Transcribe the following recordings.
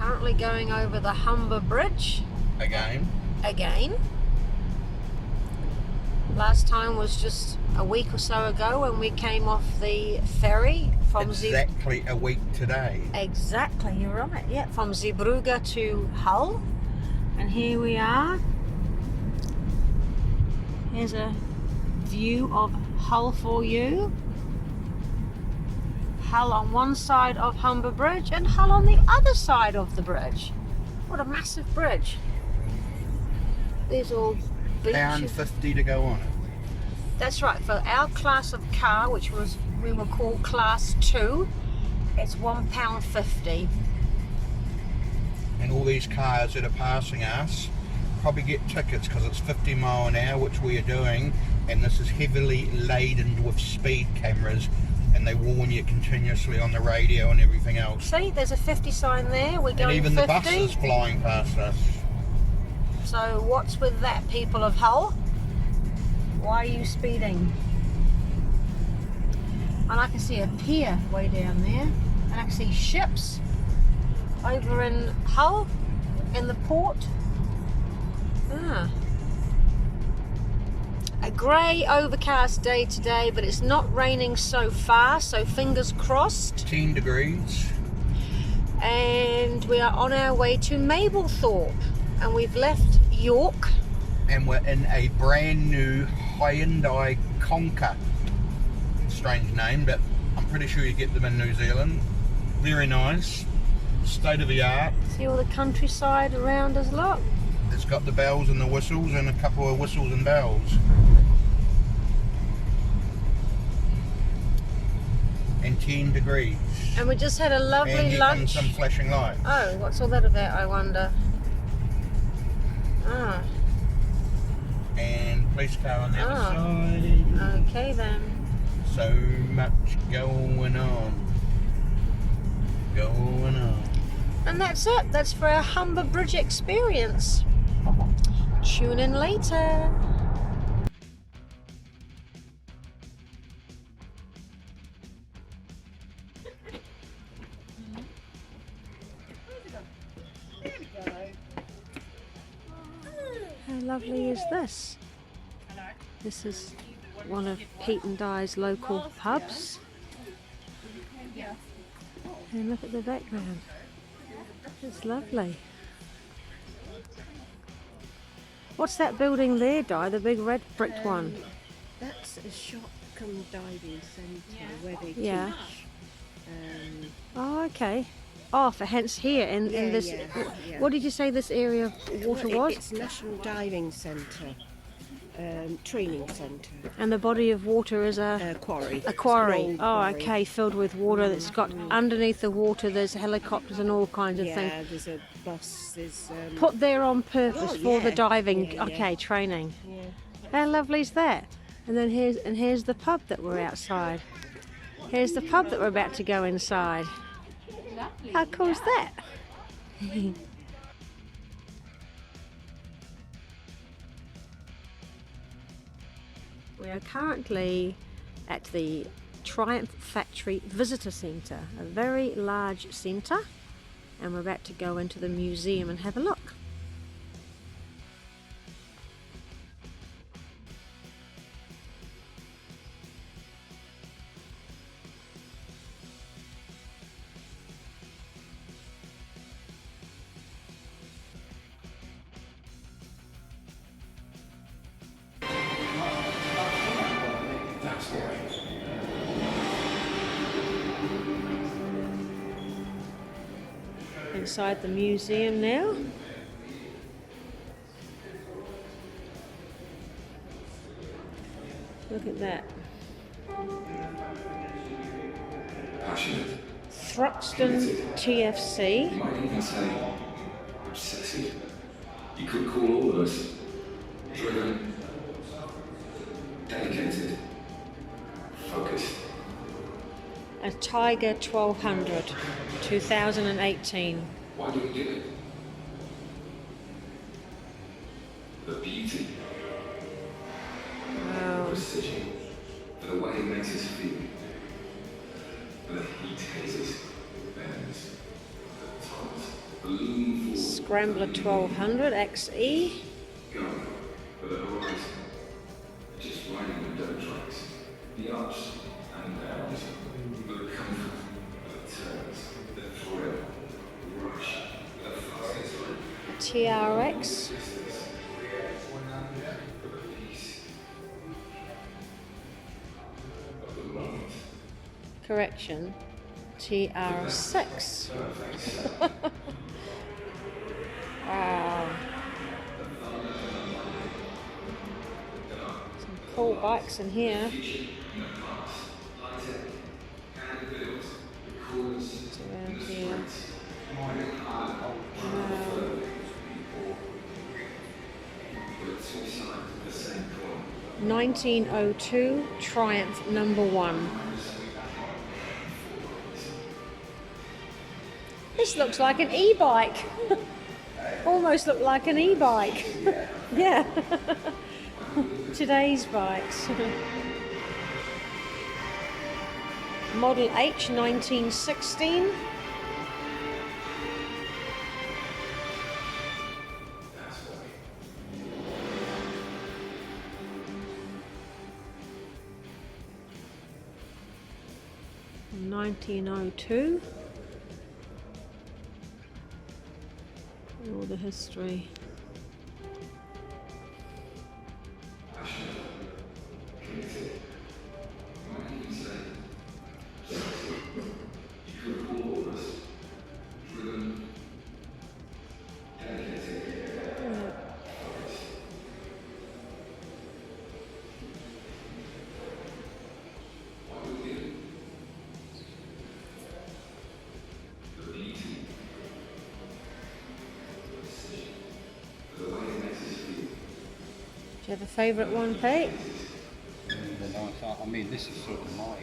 Currently going over the Humber Bridge. Again. Last time was just a week or so ago when we came off the ferry from exactly a week today. Exactly, you're right. Yeah, from Zeebrugge to Hull, and here we are. Here's a view of Hull for you. Hull on one side of Humber Bridge and Hull on the other side of the bridge. What a massive bridge! There's all beaches. £1.50 to go on it. That's right, for our class of car, which we were called Class 2, it's £1.50. And all these cars that are passing us probably get tickets because it's 50 mile an hour, which we are doing, and this is heavily laden with speed cameras, and they warn you continuously on the radio and everything else. See, there's a 50 sign there, we're going 50. And even the buses flying past us. So what's with that, people of Hull? Why are you speeding? And I can see a pier way down there, and I can see ships over in Hull, in the port. A grey overcast day today, but it's not raining so far, so fingers crossed. 10 degrees. And we are on our way to Mablethorpe, and we've left York. And we're in a brand new Hyundai Conker. Strange name, but I'm pretty sure you get them in New Zealand. Very nice. State of the art. See all the countryside around us, look. It's got the bells and the whistles and a couple of whistles and bells. And 10 degrees. And we just had a lovely and here lunch. comes some flashing lights. Oh, what's all that about, I wonder? And police car on the other side. Okay then. So much going on. And that's it. That's for our Humber Bridge experience. Tune in later. How lovely is this? This is one of Pete and Di's local pubs. And look at the background. It's lovely. What's that building there, Di? The big red bricked one? That's a shop come diving centre where they Yeah. teach. Oh, okay. Oh, for hence here in this. Yeah. What did you say this area of water was? It's National Diving Centre, training centre. And the body of water is a Quarry. a quarry. It's an old Oh, quarry. okay, filled with water. That's got underneath the water. There's helicopters and all kinds of things. Yeah, there's a bus. There's Put there on purpose Oh, for the yeah. diving. Yeah, okay, yeah. training. yeah. How lovely is that? And then here's the pub that we're outside. Here's the pub that we're about to go inside. How cool is that? We are currently at the Triumph Factory Visitor Centre, a very large centre, and we're about to go into the museum and have a look. Inside the museum now. Look at that. Passionate. Thruxton TFC. You might even say obsessive. You could call all of us driven, dedicated, focused. A Tiger 1200, 2018. Why do we do it? The beauty, Wow. precision, for the way it makes us feel. For the heat his, bends, the tons. Scrambler 1200 XE. Go for the horizon. Just riding the dirt tracks, the ups and downs, the comfort, the turns, the thrill, the rush, the fastest run, TRX. for the peace of the moment. Correction. TR6. Wow. Some cool bikes in here. It's around here. Wow. 1902 Triumph number 1. This looks like an e-bike. Almost look like an e-bike. Yeah. Today's bikes. Model H 1916. From 1902. All the history. Do you have a favourite one, Pete? I mean, this is sort of my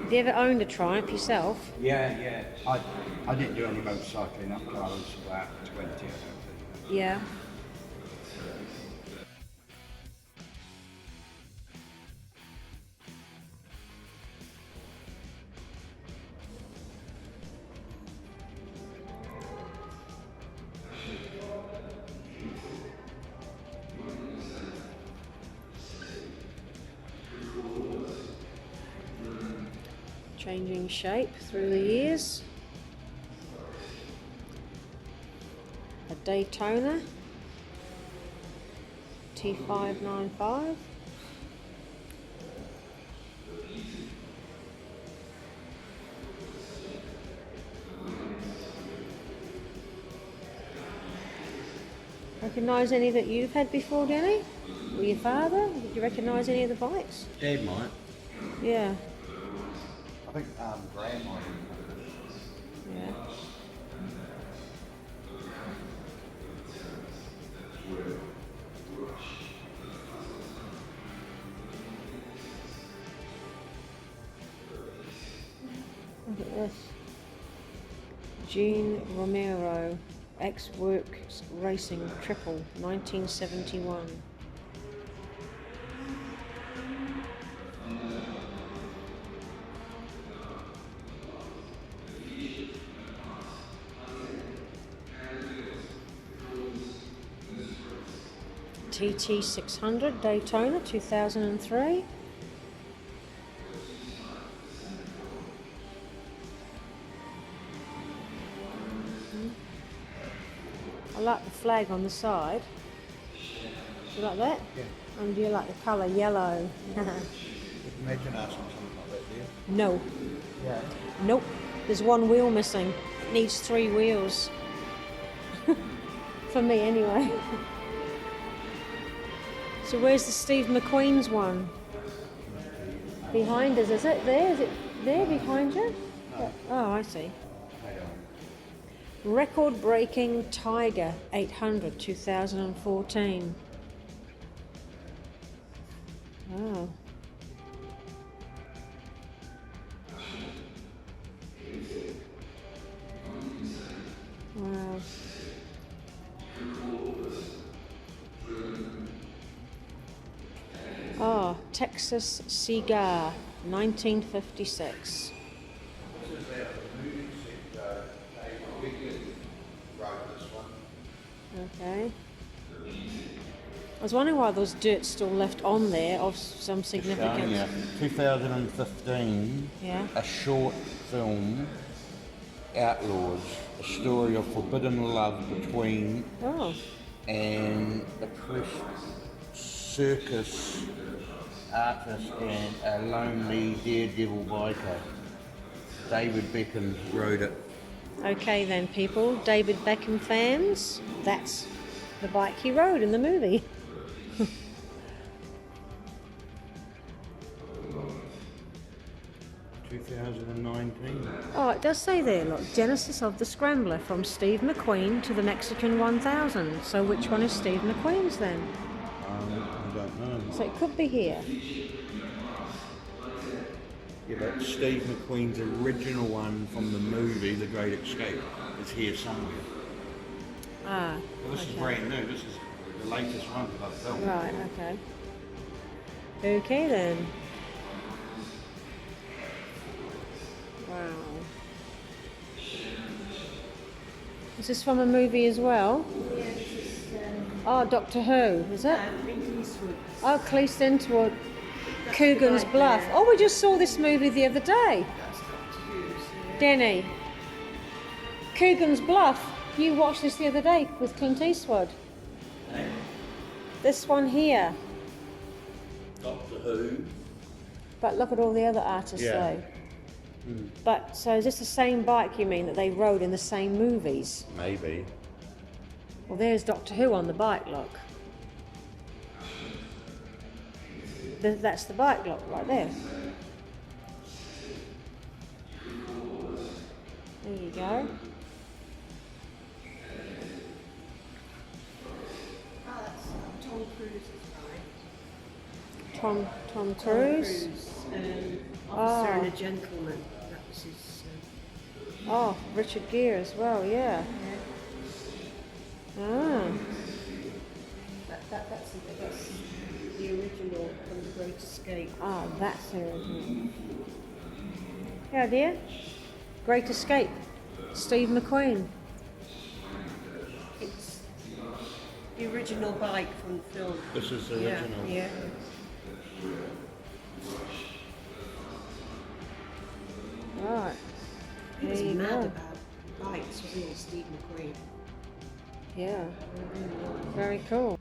Have you ever owned a Triumph yourself? yeah. I didn't do any motorcycling up till I was about 20 or something. Yeah. Changing shape through the years. A Daytona T595. Recognise any that you've had before, Danny? Or your father? Did you recognise any of the bikes? Dad might. Yeah. I think Graham might. Yeah. Look at this. Gene Romero, X-Works Racing Triple, 1971. TT 600 Daytona 2003. I like the flag on the side. Do you like that? Yeah. And do you like the colour yellow? Imagine asking something like that, do you? No. Yeah. Nope. There's one wheel missing. It needs 3 wheels. For me anyway. So where's the Steve McQueen's one? Behind us, is it there? Is it there behind you? No. Oh, I see. I don't. Record-breaking Tiger 800 2014. Oh. Wow. Oh, Texas Cigar 1956. This is our movie set, we wrote this one. Okay. I was wondering why there's dirt still left on there of some significance. Yeah. 2015, Yeah. a short film, Outlaws, a story of forbidden love between Oh, an oppressed circus artist and a lonely daredevil biker. David Beckham wrote it. okay then, people. David Beckham fans, that's the bike he rode in the movie. 2019. Oh, it does say there, look, genesis of the Scrambler from Steve McQueen to the Mexican 1000. So which one is Steve McQueen's then? I don't know. So it could be here. Yeah, but Steve McQueen's original one from the movie The Great Escape is here somewhere. Ah, Well, this is okay. brand new. This is the latest one that I've filmed. Right, okay. Okay then. Wow. Is this from a movie as well? Yeah, this is Oh, Doctor Who, is it? Clint Eastwood. Oh, Clint Eastwood, Coogan's right Bluff. there. Oh, we just saw this movie the other day. That's Doctor Who's. Denny. Coogan's Bluff. You watched this the other day with Clint Eastwood. This one here. Doctor Who. But look at all the other artists Yeah. though. But so is this the same bike you mean that they rode in the same movies? Maybe. Well, there's Doctor Who on the bike, look. That's the bike, look, right there. There you go. Oh, that's Tom Cruise's bike. Tom Cruise. Officer Oh. and a Gentleman. That was his. Oh, Richard Gere as well, yeah. Ah, That's the original from The Great Escape. ah, that's the original. Yeah, dear. Great Escape. Steve McQueen. It's the original bike from the film. This is the original. Yeah. Right. He There was you mad go. about bikes, wasn't he, Steve McQueen? Yeah. Very cool.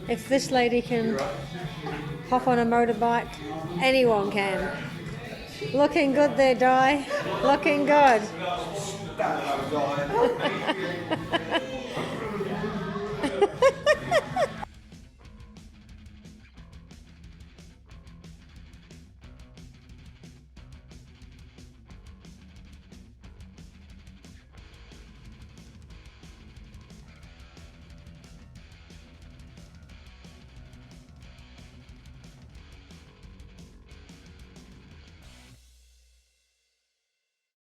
If this lady can hop on a motorbike, anyone can. Looking good there, Di. Looking good.